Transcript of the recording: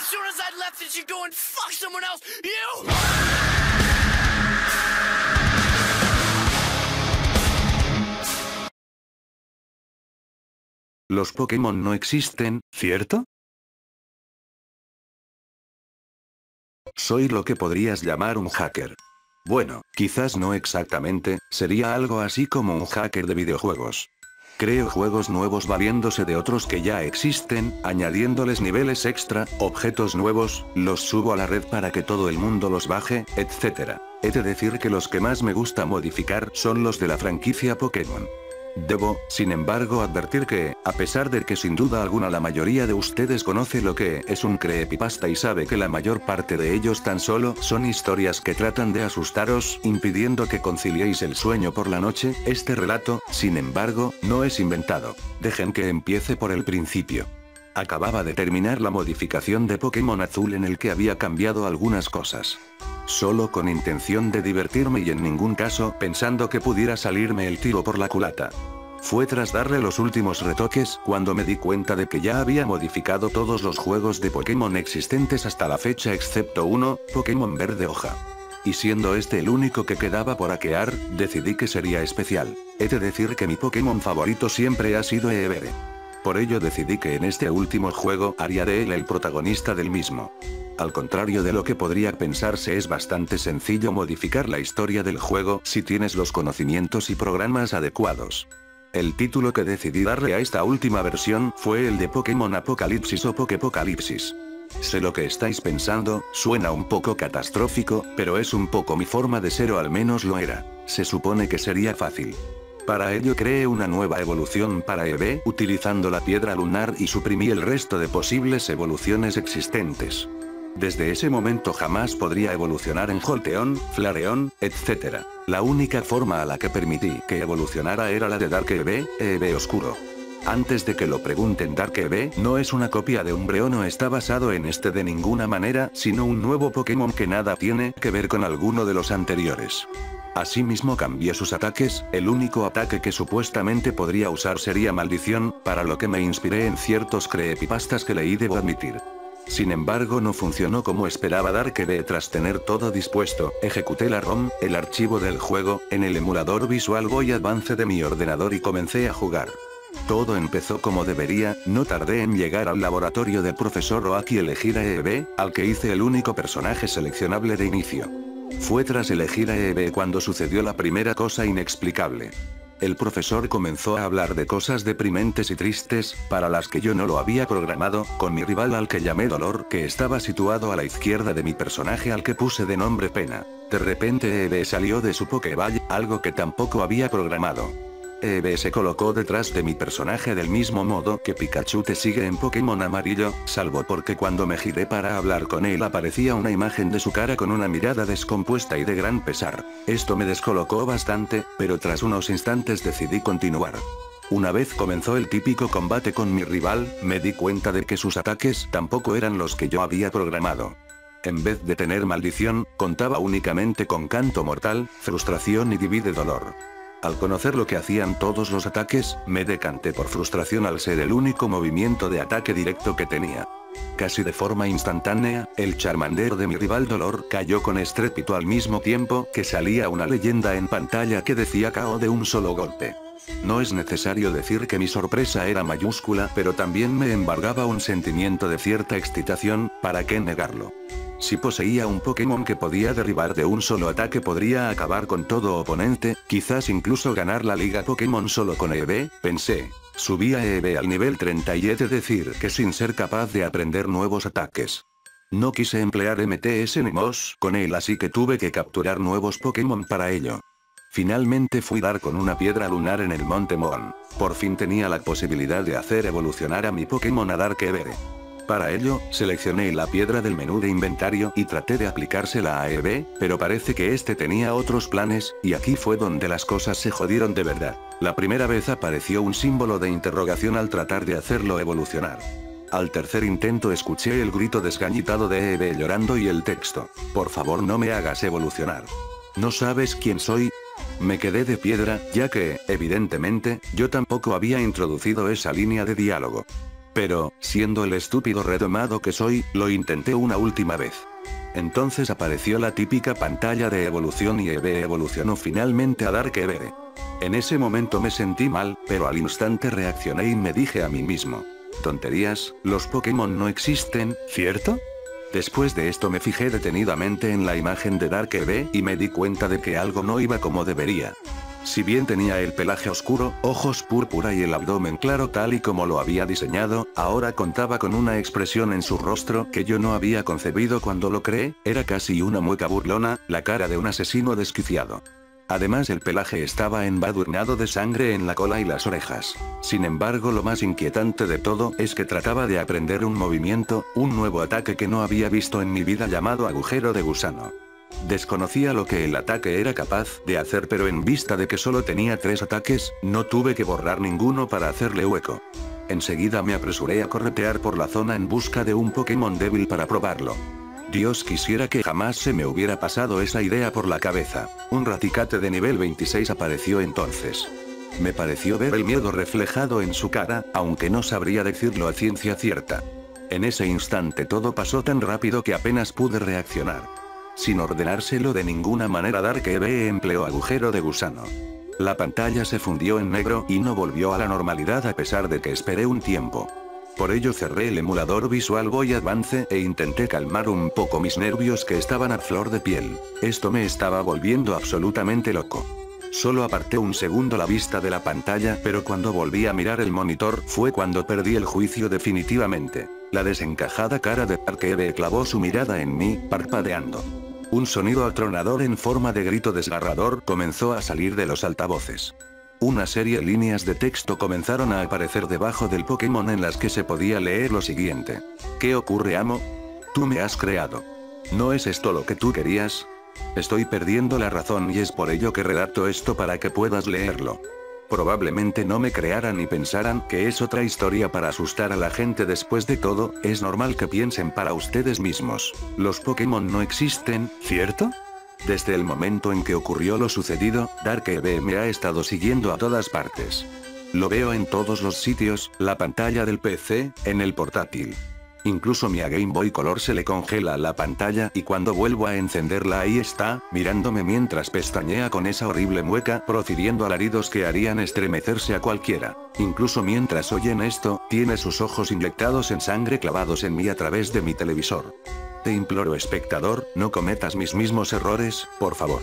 as soon as I left, did you go and fuck someone else? You! Los Pokémon no existen, ¿cierto? Soy lo que podrías llamar un hacker. Bueno, quizás no exactamente, sería algo así como un hacker de videojuegos. Creo juegos nuevos valiéndose de otros que ya existen, añadiéndoles niveles extra, objetos nuevos, los subo a la red para que todo el mundo los baje, etc. He de decir que los que más me gusta modificar son los de la franquicia Pokémon. Debo, sin embargo, advertir que, a pesar de que sin duda alguna la mayoría de ustedes conoce lo que es un creepypasta y sabe que la mayor parte de ellos tan solo son historias que tratan de asustaros, impidiendo que conciliéis el sueño por la noche, este relato, sin embargo, no es inventado. Dejen que empiece por el principio. Acababa de terminar la modificación de Pokémon Azul en el que había cambiado algunas cosas. Solo con intención de divertirme y en ningún caso pensando que pudiera salirme el tiro por la culata. Fue tras darle los últimos retoques cuando me di cuenta de que ya había modificado todos los juegos de Pokémon existentes hasta la fecha excepto uno, Pokémon Verde Hoja. Y siendo este el único que quedaba por hackear, decidí que sería especial. He de decir que mi Pokémon favorito siempre ha sido Eevee. Por ello decidí que en este último juego haría de él el protagonista del mismo. Al contrario de lo que podría pensarse, es bastante sencillo modificar la historia del juego si tienes los conocimientos y programas adecuados. El título que decidí darle a esta última versión fue el de Pokémon Apocalipsis o Poképocalipsis. Sé lo que estáis pensando, suena un poco catastrófico, pero es un poco mi forma de ser o al menos lo era. Se supone que sería fácil. Para ello creé una nueva evolución para Eevee utilizando la piedra lunar y suprimí el resto de posibles evoluciones existentes. Desde ese momento jamás podría evolucionar en Jolteon, Flareon, etc. La única forma a la que permití que evolucionara era la de Dark Eevee, Eevee Oscuro. Antes de que lo pregunten, Dark Eevee no es una copia de Umbreon o está basado en este de ninguna manera, sino un nuevo Pokémon que nada tiene que ver con alguno de los anteriores. Asimismo cambié sus ataques, el único ataque que supuestamente podría usar sería Maldición, para lo que me inspiré en ciertos creepypastas que leí, debo admitir. Sin embargo no funcionó como esperaba Dark Eevee. Tras tener todo dispuesto, ejecuté la ROM, el archivo del juego, en el emulador Visual Boy Advance de mi ordenador y comencé a jugar. Todo empezó como debería, no tardé en llegar al laboratorio del profesor Oak y elegir a Eevee, al que hice el único personaje seleccionable de inicio. Fue tras elegir a Eevee cuando sucedió la primera cosa inexplicable. El profesor comenzó a hablar de cosas deprimentes y tristes, para las que yo no lo había programado, con mi rival al que llamé Dolor, que estaba situado a la izquierda de mi personaje al que puse de nombre Pena. De repente Eevee salió de su Pokéball, algo que tampoco había programado. Eevee se colocó detrás de mi personaje del mismo modo que Pikachu te sigue en Pokémon Amarillo, salvo porque cuando me giré para hablar con él aparecía una imagen de su cara con una mirada descompuesta y de gran pesar. Esto me descolocó bastante, pero tras unos instantes decidí continuar. Una vez comenzó el típico combate con mi rival, me di cuenta de que sus ataques tampoco eran los que yo había programado. En vez de tener Maldición, contaba únicamente con Canto Mortal, Frustración y Divide Dolor. Al conocer lo que hacían todos los ataques, me decanté por Frustración al ser el único movimiento de ataque directo que tenía. Casi de forma instantánea, el Charmander de mi rival Dolor cayó con estrépito al mismo tiempo que salía una leyenda en pantalla que decía KO de un solo golpe. No es necesario decir que mi sorpresa era mayúscula, pero también me embargaba un sentimiento de cierta excitación, ¿para qué negarlo? Si poseía un Pokémon que podía derribar de un solo ataque, podría acabar con todo oponente, quizás incluso ganar la liga Pokémon solo con Eevee, pensé. Subí a Eevee al nivel 30 y he de decir que sin ser capaz de aprender nuevos ataques. No quise emplear MTS ni MOS con él, así que tuve que capturar nuevos Pokémon para ello. Finalmente fui dar con una piedra lunar en el Monte Moon. Por fin tenía la posibilidad de hacer evolucionar a mi Pokémon a Dark Eevee. Para ello, seleccioné la piedra del menú de inventario y traté de aplicársela a Eevee, pero parece que este tenía otros planes, y aquí fue donde las cosas se jodieron de verdad. La primera vez apareció un símbolo de interrogación al tratar de hacerlo evolucionar. Al tercer intento escuché el grito desgañitado de Eevee llorando y el texto: por favor no me hagas evolucionar. ¿No sabes quién soy? Me quedé de piedra, ya que, evidentemente, yo tampoco había introducido esa línea de diálogo. Pero, siendo el estúpido redomado que soy, lo intenté una última vez. Entonces apareció la típica pantalla de evolución y Eve evolucionó finalmente a Dark Eve. En ese momento me sentí mal, pero al instante reaccioné y me dije a mí mismo: tonterías, los Pokémon no existen, ¿cierto? Después de esto me fijé detenidamente en la imagen de Dark Eve y me di cuenta de que algo no iba como debería. Si bien tenía el pelaje oscuro, ojos púrpura y el abdomen claro tal y como lo había diseñado, ahora contaba con una expresión en su rostro que yo no había concebido cuando lo creé, era casi una mueca burlona, la cara de un asesino desquiciado. Además el pelaje estaba embadurnado de sangre en la cola y las orejas. Sin embargo, lo más inquietante de todo es que trataba de aprender un movimiento, un nuevo ataque que no había visto en mi vida llamado agujero de gusano. Desconocía lo que el ataque era capaz de hacer, pero en vista de que solo tenía 3 ataques, no tuve que borrar ninguno para hacerle hueco. Enseguida me apresuré a corretear por la zona en busca de un Pokémon débil para probarlo. Dios quisiera que jamás se me hubiera pasado esa idea por la cabeza. Un Raticate de nivel 26 apareció entonces. Me pareció ver el miedo reflejado en su cara, aunque no sabría decirlo a ciencia cierta. En ese instante todo pasó tan rápido que apenas pude reaccionar. Sin ordenárselo de ninguna manera, Dark Eve empleó agujero de gusano. La pantalla se fundió en negro y no volvió a la normalidad a pesar de que esperé un tiempo. Por ello cerré el emulador Visual Boy Advance e intenté calmar un poco mis nervios que estaban a flor de piel. Esto me estaba volviendo absolutamente loco. Solo aparté un segundo la vista de la pantalla, pero cuando volví a mirar el monitor fue cuando perdí el juicio definitivamente. La desencajada cara de Dark Eve clavó su mirada en mí, parpadeando. Un sonido atronador en forma de grito desgarrador comenzó a salir de los altavoces. Una serie de líneas de texto comenzaron a aparecer debajo del Pokémon en las que se podía leer lo siguiente: ¿qué ocurre, amo? Tú me has creado. ¿No es esto lo que tú querías? Estoy perdiendo la razón y es por ello que redacto esto para que puedas leerlo. Probablemente no me crearan y pensaran que es otra historia para asustar a la gente. Después de todo, es normal que piensen para ustedes mismos: los Pokémon no existen, ¿cierto? Desde el momento en que ocurrió lo sucedido, Dark Eve me ha estado siguiendo a todas partes. Lo veo en todos los sitios, la pantalla del PC, en el portátil. Incluso mi Game Boy Color se le congela la pantalla y cuando vuelvo a encenderla ahí está, mirándome mientras pestañea con esa horrible mueca, profiriendo alaridos que harían estremecerse a cualquiera. Incluso mientras oyen esto, tiene sus ojos inyectados en sangre clavados en mí a través de mi televisor. Te imploro, espectador, no cometas mis mismos errores, por favor.